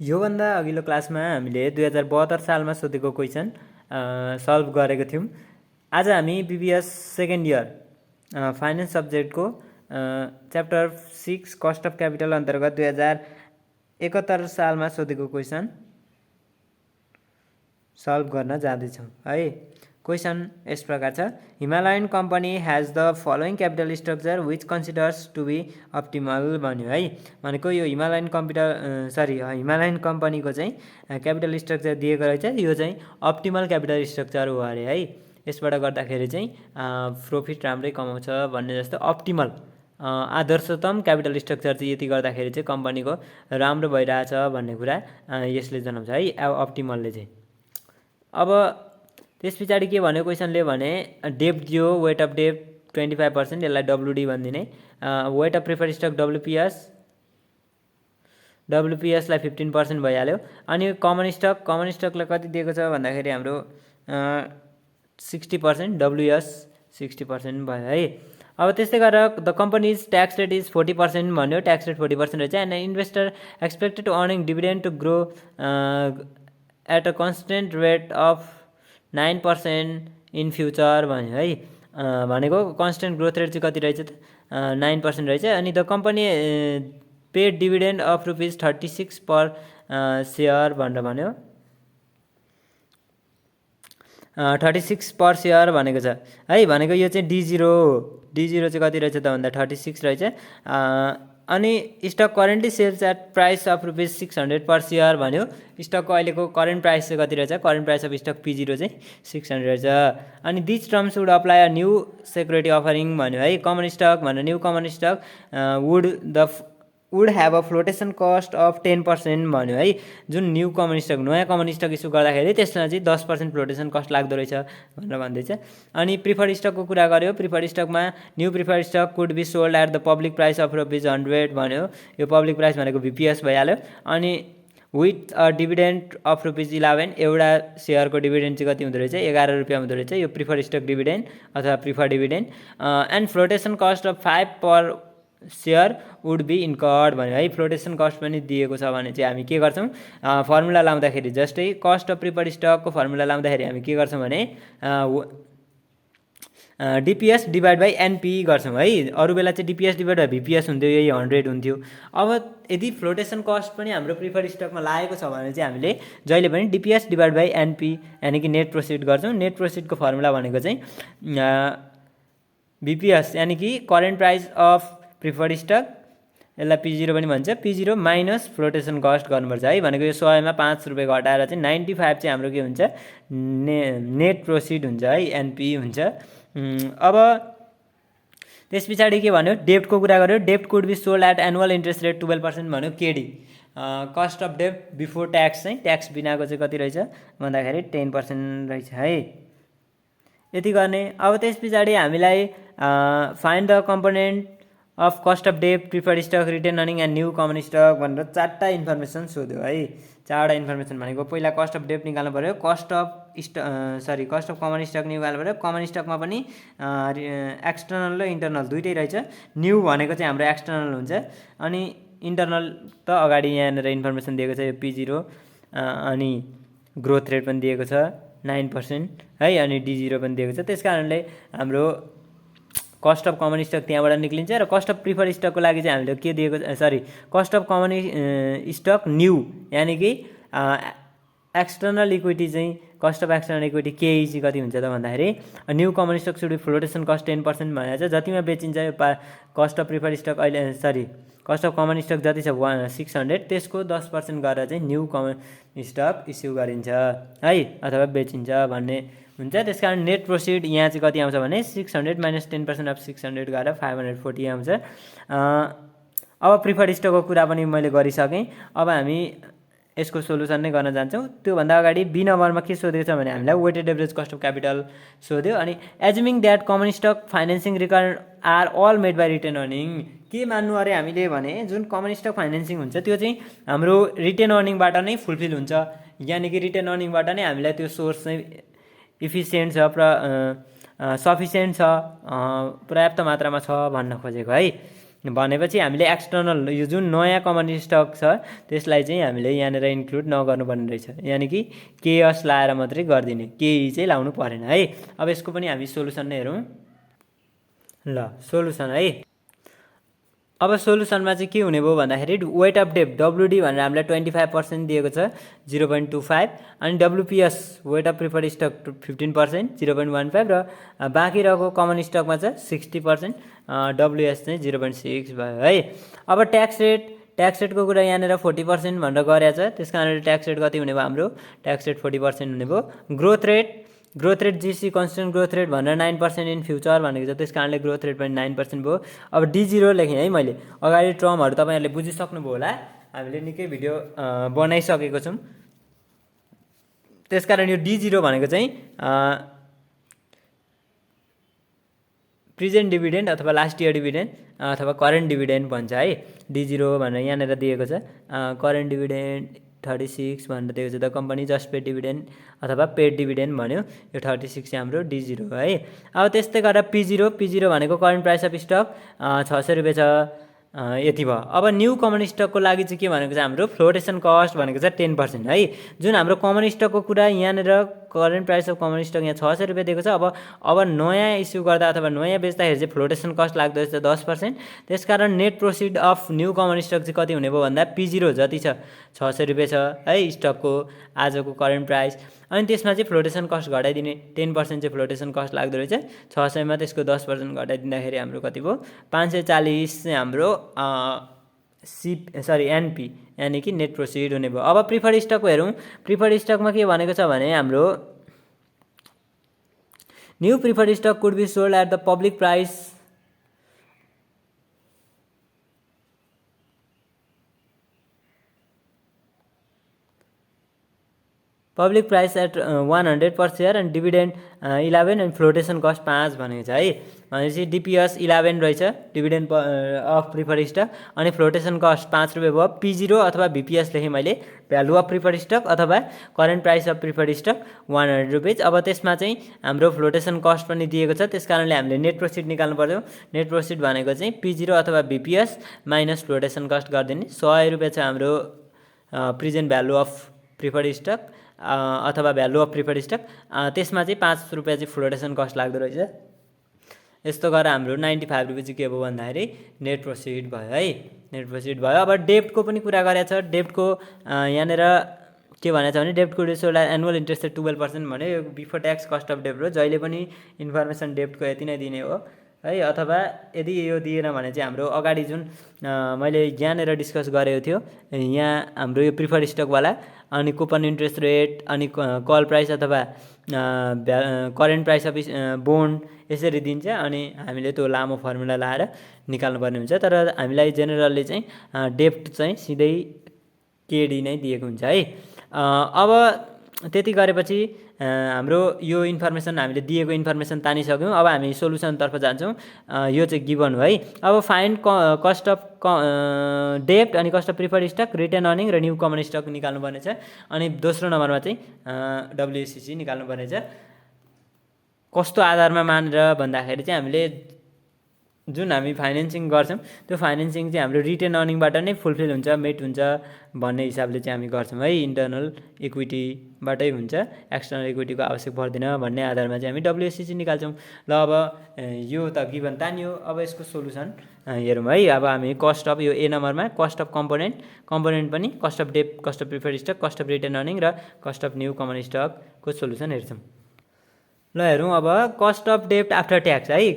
योभन्दा अघिल्लो क्लासमा हामीले 2072 सालमा सोधेको क्वेसन सल्भ गरेको थियौँ। आज हामी बीबीएस सेकेन्ड इयर फाइनेन्स सब्जेक्टको च्याप्टर 6 कस्ट अफ क्यापिटल अन्तर्गत 2071 सालमा सोधेको क्वेसन सल्भ गर्न जाँदैछौँ है। क्वेसन यस प्रकार छ, Himalayan company has the following capital structure which considers to be optimal भन्यो है। भनेको यो हिमालयन कम्पनीको चाहिँ क्यापिटल स्ट्रक्चर दिएको रहेछ, यो चाहिँ अप्टिमल क्यापिटल स्ट्रक्चर हो अरे है। यसबाट गर्दाखेरि चाहिँ प्रफिट राम्रै कमाउँछ भन्ने जस्तो अप्टिमल आदर्शतम क्यापिटल स्ट्रक्चर चाहिँ यति गर्दाखेरि चाहिँ कम्पनीको राम्रो भइरहेछ भन्ने कुरा यसले जनाउँछ है, अप्टिमलले चाहिँ। अब त्यस पछाडि के भन्यो क्वेसनले भने डेप्ट दियो, वेट अफ डेप्ट 25%, यसलाई डब्लुडी भनिदिने, वेट अफ प्रिफर्ड स्टक डब्लुपिएसलाई 15% भइहाल्यो। अनि कमन स्टकलाई कति दिएको छ भन्दाखेरि हाम्रो 60%, डब्लुएस 60% भयो है। अब त्यस्तै गरेर the company's tax rate is 40% भन्यो, ट्याक्स रेट 40% रहेछ। And investor expected to earning dividend to grow at a constant rate of 9% in future भन्यो है। भनेको कन्स्टेन्ट ग्रोथ रेट चाहिँ कति रहेछ त 9% रहेछ। अनि the company paid dividend of ₹36 per share भनेर भन्यो, 36 पर सेयर भनेको छ है। भनेको यो चाहिँ D0 हो, D0 चाहिँ कति रहेछ त भन्दा 36 रहेछ। अनि stock currently sells at price of ₹600 per share भन्यो। स्टकको अहिलेको करेन्ट प्राइस चाहिँ कति रहेछ, current price of stock P0 चाहिँ 600 रहेछ। अनि this terms would apply a new security offering भन्यो है। कमन स्टक भन्यो, new common stock would have a flotation cost of 10% भन्यो है। जुन न्यू कमन स्टक, नयाँ कमन स्टक इस्यु गर्दाखेरि त्यसमा चाहिँ 10% फ्लोटेसन कस्ट लाग्दो रहेछ भनेर भन्दैछ। अनि प्रिफर्ड स्टकको कुरा गर्यो, प्रिफर्ड स्टकमा new preferred stock could be sold at the public price of ₹100 भन्यो। यो पब्लिक प्राइस भनेको VPS भइहाल्यो। अनि विथ अ डिभिडेन्ड अफ ₹11, एउटा सेयरको डिभिडेन्ड चाहिँ कति हुँदो रहेछ, ₹11 हुँदो रहेछ, यो प्रिफर्ड स्टक डिभिडेन्ड अथवा preferred dividend. And flotation cost of 5 per share would be incurred भन्यो है। फ्लोटेसन कस्ट पनि दिएको छ भने चाहिँ हामी के गर्छौँ, फर्मुला लाउँदाखेरि जस्तै कस्ट अफ प्रिफर्ड स्टकको फर्मुला लाउँदाखेरि हामी के गर्छौँ भने DPS डिभाइड बाई NP गर्छौँ है। अरू बेला चाहिँ DPS डिभाइड बाई VPS हुन्थ्यो, यही 100 हुन्थ्यो। अब यदि फ्लोटेसन कस्ट पनि हाम्रो प्रिफर्ड स्टकमा लागेको छ भने चाहिँ हामीले जहिले पनि DPS डिभाइड बाई NP यानि कि नेट प्रोसिड गर्छौँ। नेट प्रोसिडको फर्मुला भनेको चाहिँ VPS यानि कि current price of preferred stock, यसलाई P0 पनि भन्छ, P0 माइनस फ्लोटेसन कस्ट गर्नुपर्छ है। भनेको यो 100मा ₹5 घटाएर चाहिँ 95 चाहिँ हाम्रो के हुन्छ, नेट प्रोसिड हुन्छ है, NP हुन्छ। अब त्यस पछाडि के भन्यो, डेप्टको कुरा गर्यो, डेप्ट could be sold at annual interest rate 12% भन्यो। KD कस्ट अफ डेप्ट बिफोर ट्याक्स चाहिँ, ट्याक्स बिनाको चाहिँ कति रहेछ भन्दाखेरि 10% रहेछ है। यति गर्ने। अब त्यस पछाडि हामीलाई find the component of cost of डेप्ट, preferred stock, retain earning and new common stock भनेर 4टा इन्फर्मेसन सोध्यो है। 4वटा इन्फर्मेसन भनेको पहिला कस्ट अफ डेप्ट निकाल्नु पऱ्यो, कस्ट अफ कमन स्टक निकाल्नु पऱ्यो। कमन स्टकमा पनि एक्सटर्नल र इन्टर्नल दुइटै रहेछ। न्यू भनेको चाहिँ हाम्रो एक्सटर्नल हुन्छ, अनि इन्टर्नल त अगाडि यहाँनिर इन्फर्मेसन दिएको छ, यो P0। अनि ग्रोथ रेट पनि दिएको छ 9% है, अनि D0 पनि दिएको छ। त्यस कारणले हाम्रो कस्ट अफ कमन स्टक त्यहाँबाट निक्लिन्छ। र कस्ट अफ प्रिफर्ड स्टकको लागि चाहिँ हामीले के दिएको, cost of common stock new यानि कि एक्सटर्नल इक्विटी चाहिँ, cost of external equity KE चाहिँ कति हुन्छ त भन्दाखेरि new common stock should be flotation cost 10% भनेको छ। जतिमा बेचिन्छ यो कस्ट अफ प्रिफर्ड स्टक अहिले कस्ट अफ कमन स्टक जति छ 600, त्यसको 10% गरेर चाहिँ न्यू कमन स्टक इस्यु गरिन्छ है, अथवा बेचिन्छ भन्ने हुन्छ। त्यस कारण नेट प्रोसिड यहाँ चाहिँ कति आउँछ भने 600 माइनस 10% अफ 600 गरेर 540 आउँछ। अब प्रिफर्ड स्टकको कुरा पनि मैले गरिसकेँ। अब हामी यसको सोल्युसन नै गर्न जान्छौँ। त्योभन्दा अगाडि B नम्बरमा के सोधेको छ भने हामीलाई weighted average cost of capital सोध्यो। अनि assuming that common stock financing required are all made by retained earning, के मान्नु अरे हामीले भने जुन कमन स्टक फाइनेन्सिङ हुन्छ त्यो चाहिँ हाम्रो रिटेन अर्निङबाट नै फुलफिल हुन्छ, यानि कि रिटेन अर्निङबाट नै हामीलाई त्यो सोर्स चाहिँ इफिसियन्ट छ, सफिसियन्ट छ, पर्याप्त मात्रामा छ भन्न खोजेको है। भनेपछि हामीले एक्सटर्नल यो जुन नयाँ कमन स्टक छ त्यसलाई चाहिँ हामीले यहाँनिर इन्क्लुड नगर्नुपर्ने रहेछ, यानि कि केएस लाएर मात्रै गरिदिने, केई चाहिँ लाउनु परेन है। अब यसको पनि हामी सोलुसन नै हेरौँ। ल सोलुसन है, अब सोलुसनमा चाहिँ के हुने भयो भन्दाखेरि वेट अफ डेप्ट डब्लुडी भनेर हामीलाई 25% दिएको छ 0.25, अनि डब्लुपिएस वेट अफ प्रिफर्ड स्टक 15% 0.15 र बाँकी रहेको कमन स्टकमा चाहिँ 60%, डब्लुएस चाहिँ 0.6 भयो है। अब ट्याक्स रेटको कुरा यहाँनिर 40% भनेर गरेको छ, त्यस कारणले ट्याक्स रेट कति हुने भयो हाम्रो, ट्याक्स रेट 40% हुने भयो। Growth rate GC constant growth rate भनेर 9% इन फ्युचर भनेको छ, त्यस कारणले ग्रोथ रेट पनि 9% भयो। अब D0 लेखेँ है मैले, अगाडि टर्महरू तपाईँहरूले बुझिसक्नुभयो होला, हामीले निकै भिडियो बनाइसकेको छौँ, त्यसकारण यो D0 भनेको चाहिँ प्रेजेन्ट डिभिडेन्ड अथवा लास्ट इयर डिभिडेन्ड अथवा करेन्ट डिभिडेन्ड भन्छ है। D0 भनेर यहाँनिर दिएको छ, करेन्ट डिभिडेन्ड 36 भनेर दिएको छ, the company just paid dividend अथवा पेड डिभिडेन्ड भन्यो, यो 36 चाहिँ हाम्रो D0 है। अब त्यस्तै गरेर P0 भनेको करेन्ट प्राइस अफ स्टक 600 रुपियाँ छ, यति भयो। अब न्यू कमन स्टकको लागि चाहिँ के भनेको छ हाम्रो फ्लोटेसन कस्ट भनेको छ 10% है। जुन हाम्रो कमन स्टकको कुरा यहाँनिर current price of common stock यहाँ 600 रुपियाँ दिएको छ, अब नयाँ इस्यु गर्दा अथवा नयाँ बेच्दाखेरि चाहिँ फ्लोटेसन कस्ट लाग्दो रहेछ 10%, त्यसकारण net proceed of new common stock चाहिँ कति हुने भयो भन्दा P0 जति छ 600 रुपियाँ छ है स्टकको आजको करेन्ट प्राइस, अनि त्यसमा चाहिँ फ्लोटेसन कस्ट घटाइदिने 10% चाहिँ फ्लोटेसन कस्ट लाग्दो रहेछ 600 मा, त्यसको 10% घटाइदिँदाखेरि हाम्रो कति भयो 540 चाहिँ हाम्रो एनपी यानि कि नेट प्रोसिड हुने भयो। अब प्रिफर्ड स्टकको हेरौँ, प्रिफर्ड स्टकमा के भनेको छ भने हाम्रो new preferred stock could be sold at the public price at 100 per share and dividend 11 and flotation cost 5 भनेको छ है। भनेपछि डिपिएस 11 रहेछ डिभिडेन्ड अफ प्रिफर्ड स्टक, अनि फ्लोटेसन कस्ट 5 रुपियाँ भयो। P0 अथवा VPS लेखेँ मैले, भ्यालु अफ प्रिफर्ड स्टक अथवा current price of preferred stock 100 रुपियाँ। अब त्यसमा चाहिँ हाम्रो फ्लोटेसन कस्ट पनि दिएको छ, त्यस कारणले हामीले नेट प्रोसिड निकाल्नु पर्यो। नेट प्रोसिड भनेको चाहिँ P0 अथवा VPS माइनस फ्लोटेसन कस्ट गरिदिने, 100 रुपियाँ छ हाम्रो present value of preferred stock अथवा भ्यालु अफ प्रिफर्ड स्टक, त्यसमा चाहिँ 5 रुपियाँ चाहिँ फ्लोटेसन कस्ट लाग्दो रहेछ। यस्तो गरेर हाम्रो 95 रुपियाँ चाहिँ के भयो भन्दाखेरि नेट प्रोसिड भयो है, नेट प्रोसिड भयो। अब डेप्टको पनि कुरा गरेको छ, डेप्टको यहाँनिर के भनेको छ भने डेप्टको रेसोलाई एनुअल इन्ट्रेस्ट 12% भन्यो, यो बिफोर ट्याक्स कस्ट अफ डेप्ट हो। जहिले पनि इन्फर्मेसन डेप्टको यति नै दिने हो है, अथवा यदि यो दिएन भने चाहिँ हाम्रो अगाडि जुन मैले यहाँनिर डिस्कस गरेको थियो यहाँ हाम्रो यो प्रिफर्ड स्टकवाला, अनि कुपन इन्ट्रेस्ट रेट, अनि कल प्राइस अथवा करेन्ट प्राइस अफ बोन्ड यसरी दिन्छ, अनि हामीले त्यो लामो फर्मुला लाएर निकाल्नुपर्ने हुन्छ। तर हामीलाई जेनरली चाहिँ डेप्ट चाहिँ सिधै केडी नै दिएको हुन्छ है। अब त्यति गरेपछि हाम्रो यो इन्फर्मेसन हामीले दिएको इन्फर्मेसन तानिसक्यौँ। अब हामी सोलुसनतर्फ जान्छौँ, यो चाहिँ गिभन हो है। अब फाइन्ड कस्ट अफ डेप्ट अनि cost of preferred stock, return earning र न्यू कमन स्टक निकाल्नुपर्ने छ, अनि दोस्रो नम्बरमा चाहिँ WACC निकाल्नुपर्ने छ। कस्तो आधारमा मानेर भन्दाखेरि चाहिँ हामीले जुन हामी फाइनेन्सिङ गर्छौँ त्यो फाइनेन्सिङ चाहिँ हाम्रो रिटेन अर्निङबाट नै फुलफिल हुन्छ, मेट हुन्छ भन्ने हिसाबले चाहिँ हामी गर्छौँ है। इन्टर्नल इक्विटीबाटै हुन्छ, एक्सटर्नल इक्विटीको आवश्यक पर्दैन भन्ने आधारमा चाहिँ हामी WACC निकाल्छौँ। ल अब यो त गिभन तानियो, अब यसको सोलुसन हेरौँ है। अब हामी कस्ट अफ यो ए नम्बरमा कस्ट अफ कम्पोनेन्ट पनि कस्ट अफ डेप्ट, cost of preferred stock, cost of retain earning र कस्ट अफ न्यू कमन स्टकको सोलुसन हेर्छौँ। ल हेरौँ अब कस्ट अफ डेप्ट आफ्टर ट्याक्स है,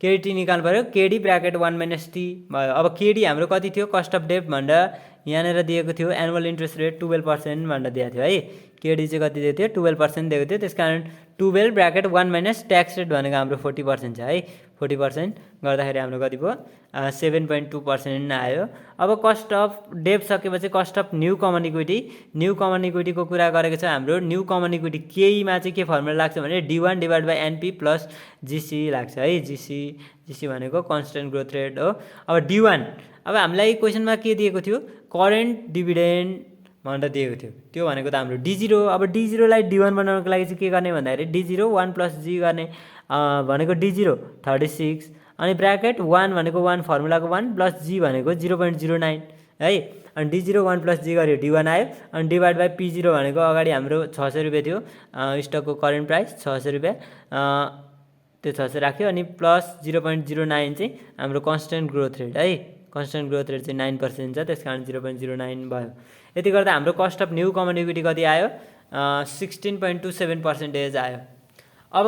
केडी निकाल्नु पऱ्यो। केडी ब्राकेट 1 - T भयो। अब केडी हाम्रो कति थियो, कस्ट अफ डेप्ट भनेर यहाँनिर दिएको थियो एनुअल इन्ट्रेस्ट रेट 12% भनेर दिएको थियो है। केडी चाहिँ कति दिएको थियो 12% दिएको थियो, त्यसकारण 12 ब्राकेट 1 - ट्याक्स रेट भनेको हाम्रो 40% छ है। 40% गर्दाखेरि हाम्रो कति भयो 7.2% आयो। अब कस्ट अफ डेप्ट सकेपछि कस्ट अफ न्यू कमन इक्विटीको कुरा गरेको छ हाम्रो। न्यू कमन इक्विटी केहीमा चाहिँ के फर्मुला लाग्छ भने D1 / NP + GC लाग्छ है। GC भनेको कन्स्टेन्ट ग्रोथ रेट हो। अब D1 अब हामीलाई क्वेसनमा के दिएको थियो करेन्ट डिभिडेन्ड भनेर दिएको थियो, त्यो भनेको त हाम्रो D0। अब D0 लाई D1 बनाउनको लागि चाहिँ के गर्ने भन्दाखेरि D0 1 + G गर्ने भनेको D0 36 अनि ब्र्याकेट 1 भनेको 1 फर्मुलाको 1 प्लस जी भनेको 0.09 है। अनि D0 1 प्लस जी गऱ्यो D1 आयो। अनि डिभाइड बाई P0 भनेको अगाडि हाम्रो 600 रुपियाँ थियो स्टकको करेन्ट प्राइस 600 रुपियाँ, त्यो 600 राख्यो। अनि प्लस 0.09 चाहिँ हाम्रो कन्स्टेन्ट ग्रोथ रेट है। कन्स्टेन्ट ग्रोथ रेट चाहिँ 9% छ, त्यस कारण 0.09 भयो। यति गर्दा हाम्रो cost of new common equity कति आयो? 16.27% आयो। अब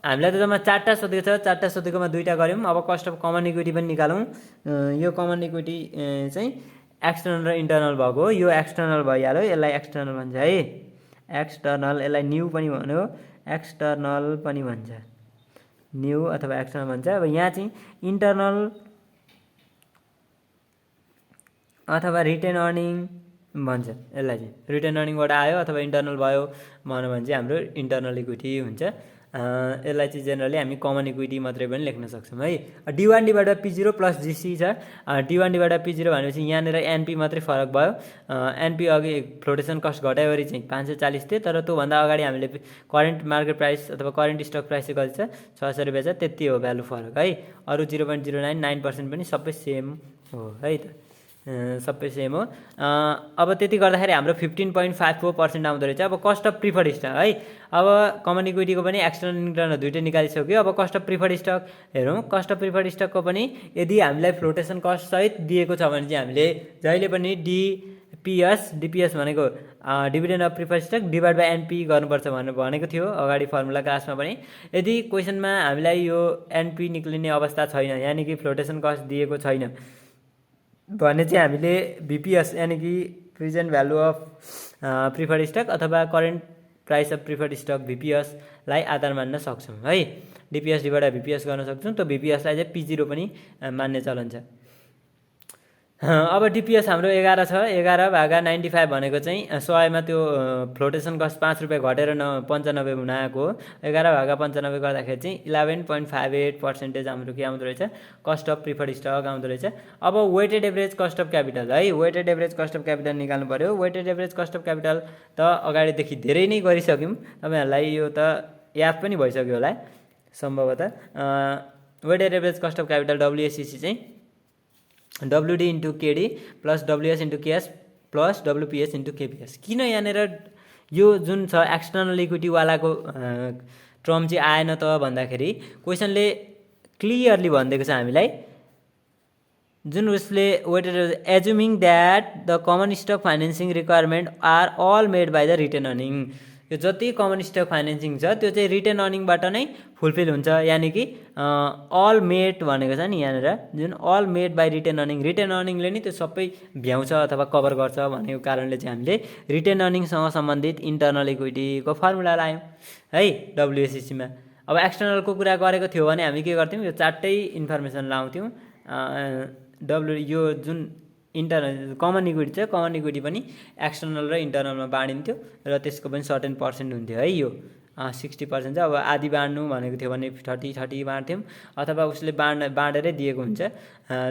हामीलाई त जम्मा 4टा सोधेको छ, 4टा सोधेकोमा 2टा गऱ्यौँ। अब कस्ट अफ कमन इक्विटी पनि निकालौँ। यो कमन इक्विटी चाहिँ एक्सटर्नल र इन्टर्नल भएको हो। यो एक्सटर्नल भइहाल्यो, यसलाई एक्सटर्नल भन्छ है। एक्सटर्नल, यसलाई न्यू पनि भन्यो, एक्सटर्नल पनि भन्छ, न्यू अथवा एक्सटर्नल भन्छ। अब यहाँ चाहिँ इन्टर्नल अथवा रिटेन अर्निङ भन्छ, यसलाई चाहिँ रिटेन अर्निङबाट आयो अथवा इन्टर्नल भयो भन्यो भने चाहिँ हाम्रो इन्टर्नल इक्विटी हुन्छ। यसलाई चाहिँ जेनरली हामी कमन इक्विटी मात्रै पनि लेख्न सक्छौँ है। D1 divide by P0 plus GC छ। D1 डिभाइड बाई P0 भनेपछि यहाँनिर NP मात्रै फरक भयो। NP अघि फ्लोटेसन कस्ट घटाइवरी चाहिँ 540 थियो, तर त्योभन्दा अगाडि हामीले करेन्ट मार्केट प्राइस अथवा करेन्ट स्टक प्राइस चाहिँ कति छ? 600 रुपियाँ छ, त्यति हो भ्यालु फरक है। अरू 0.09% पनि सबै सेम हो है त, सबै सेम हो। अब त्यति गर्दाखेरि हाम्रो 15.54% आउँदो रहेछ। अब कस्ट अफ प्रिफर्ड स्टक है। अब कमन इक्विटीको पनि एक्सटर्नल इन्टर्नल दुइटै निकालिसक्यो। अब कस्ट अफ प्रिफर्ड स्टक हेरौँ। कस्ट अफ प्रिफर्ड स्टकको पनि यदि हामीलाई फ्लोटेसन कस्ट सहित दिएको छ भने चाहिँ हामीले जहिले पनि DPS भनेको dividend of preferred stock divide by NP गर्नुपर्छ भनेर भनेको थियो अगाडि फर्मुला क्लासमा पनि। यदि क्वेसनमा हामीलाई यो NP निक्लिने अवस्था छैन, यानि कि फ्लोटेसन कस्ट दिएको छैन भने चाहिँ हामीले VPS यानि कि present value of preferred stock अथवा current price of preferred stock VPS लाई आधार मान्न सक्छौँ है। DPS डिभाइड बाई VPS गर्न सक्छौँ। त्यो VPS लाई चाहिँ P0 पनि मान्ने चलन छ। अब DPS हाम्रो 11 छ। 11 भागा 95 भनेको चाहिँ 100मा त्यो फ्लोटेसन कस्ट 5 रुपियाँ घटेर 95 हुन आएको हो। 11 भागा 95 गर्दाखेरि चाहिँ 11.58% हाम्रो के आउँदो रहेछ? कस्ट अफ प्रिफर्ड स्टक आउँदो रहेछ। अब weighted average cost of capital है। Weighted average cost of capital निकाल्नु पर्यो। Weighted average cost of capital त अगाडिदेखि धेरै नै गरिसक्यौँ, तपाईँहरूलाई यो त याद पनि भइसक्यो होला सम्भवतः। Weighted average cost of capital WACC चाहिँ WD into KD plus WS into KS plus WPS into KPS। किन यहाँनिर यो जुन छ एक्सटर्नल इक्विटीवालाको टर्म चाहिँ आएन त भन्दाखेरि क्वेसनले क्लियरली भनिदिएको छ हामीलाई, जुन उसले weighted assuming that the common stock financing requirement are all made by the retained earning. यो जति कमन स्टक फाइनेन्सिङ छ त्यो चाहिँ रिटेन अर्निङबाट नै फुलफिल हुन्छ। यानि कि अल मेड भनेको छ नि यहाँनिर, जुन all made by retained earning, retained अर्निङले नि त्यो सबै भ्याउँछ अथवा कभर गर्छ भनेको कारणले चाहिँ हामीले रिटेन अर्निङसँग सम्बन्धित इन्टर्नल इक्विटीको फर्मुला लायौँ है WACC मा। अब एक्सटर्नलको कुरा गरेको थियो भने हामी के गर्थ्यौँ? यो 4टै इन्फर्मेसन लाउँथ्यौँ। यो जुन इन्टर्नल कमन इक्विटी छ, कमन इक्विटी पनि एक्सटर्नल र इन्टर्नलमा बाँडिन्थ्यो र त्यसको पनि सर्टेन पर्सेन्ट हुन्थ्यो है। यो 60% छ। अब आधी बाँड्नु भनेको थियो भने 30 बाँड्थ्यौँ, अथवा उसले बाँडेरै दिएको हुन्छ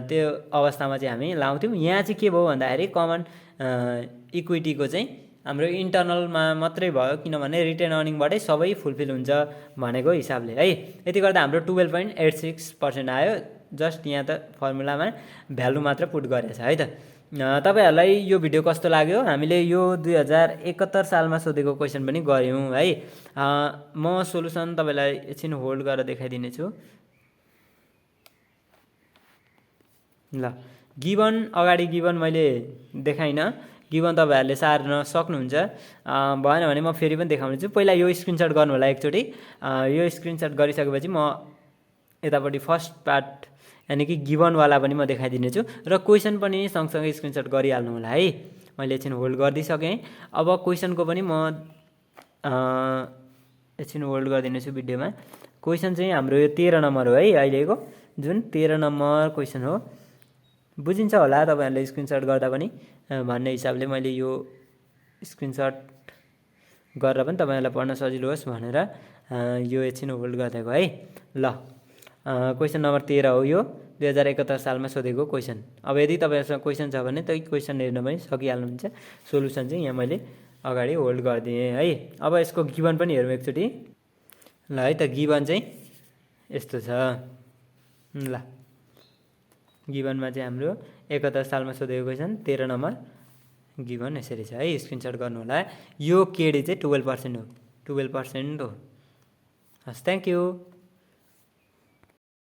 त्यो अवस्थामा चाहिँ हामी लाउँथ्यौँ। यहाँ चाहिँ के भयो भन्दाखेरि कमन इक्विटीको चाहिँ हाम्रो इन्टर्नलमा मात्रै भयो, किनभने रिटेन अर्निङबाटै सबै फुलफिल हुन्छ भनेको हिसाबले है। यति गर्दा हाम्रो 12.86% आयो। जस्ट यहाँ त फर्मुलामा भ्यालु मात्र पुट गरेछ है त। तपाईहरूलाई यो भिडियो कस्तो लाग्यो? हामीले यो 2071 सालमा सोधेको क्वेसन पनि गऱ्यौँ है। म सोलुसन तपाईँलाई एकछिन होल्ड गरेर देखाइदिनेछु। ल, गिभन अगाडि गिभन मैले देखाइनँ, गिभन तपाईँहरूले सार्न सक्नुहुन्छ। भएन भने म फेरि पनि देखाउने छु। पहिला यो स्क्रिनसट गर्नु होला एकचोटि। यो स्क्रिनसट गरिसकेपछि म यतापट्टि फर्स्ट पार्ट यानि कि गिभनवाला पनि म देखाइदिनेछु र क्वेसन पनि सँगसँगै स्क्रिनसट गरिहाल्नु होला है। मैले एकछिन होल्ड गरिदिइसकेँ। अब क्वेसनको पनि म एकछिन होल्ड गरिदिनेछु भिडियोमा। क्वेसन चाहिँ हाम्रो यो 13 नम्बर हो है, अहिलेको जुन 13 नम्बर क्वेसन हो। बुझिन्छ होला तपाईँहरूले स्क्रिनसट गर्दा पनि भन्ने हिसाबले मैले यो स्क्रिनसट गरेर पनि तपाईँहरूलाई पढ्न सजिलो होस् भनेर यो एकछिन होल्ड गरिदिएको है। ल, क्वेसन नम्बर 13 हो यो, 2071 सालमा सोधेको क्वेसन। अब यदि तपाईँहरूसँग क्वेसन छ भने त्यही क्वेसन हेर्न पनि सकिहाल्नुहुन्छ। सोलुसन चाहिँ यहाँ मैले अगाडि होल्ड गरिदिएँ है। अब यसको गिभन पनि हेरौँ एकचोटि। ल है त, गिभन चाहिँ यस्तो छ। ल गिभनमा चाहिँ हाम्रो 71 सालमा सोधेको क्वेसन 13 नम्बर गिभन यसरी छ है, स्क्रिनसट गर्नु होला। यो केडी चाहिँ 12% हो, 12% हो। हस्, थ्याङ्क यू।